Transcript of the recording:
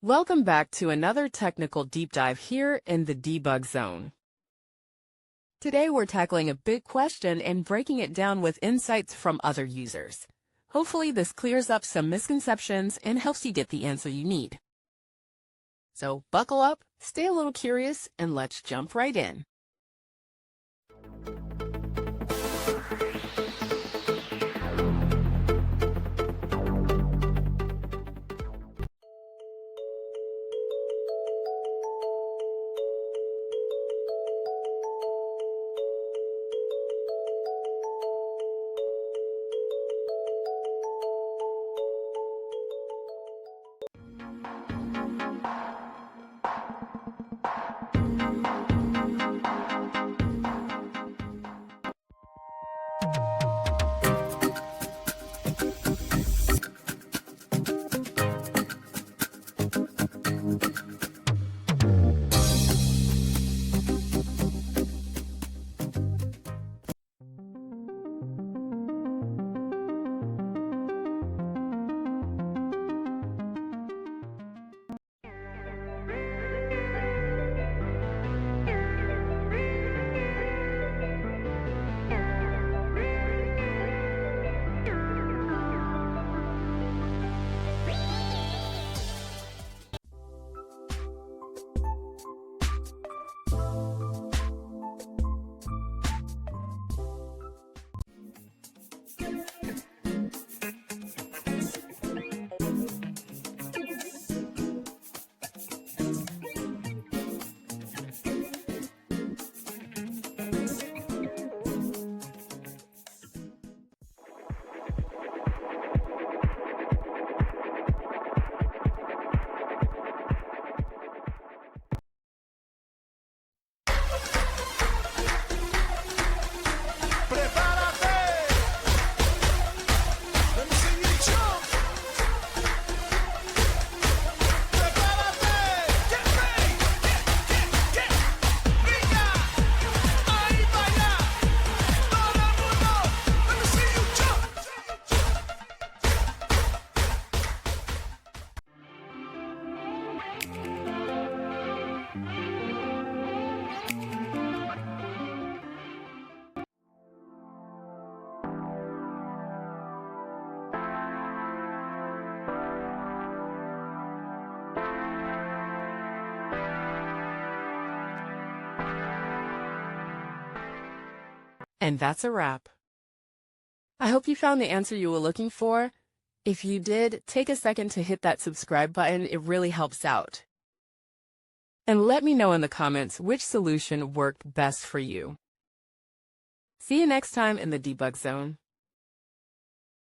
Welcome back to another technical deep dive here in the debug zone. Today we're tackling a big question and breaking it down with insights from other users. Hopefully this clears up some misconceptions and helps you get the answer you need. So buckle up, stay a little curious, and let's jump right in. And that's a wrap. I hope you found the answer you were looking for. If you did, take a second to hit that subscribe button. It really helps out. And let me know in the comments which solution worked best for you. See you next time in the debug zone.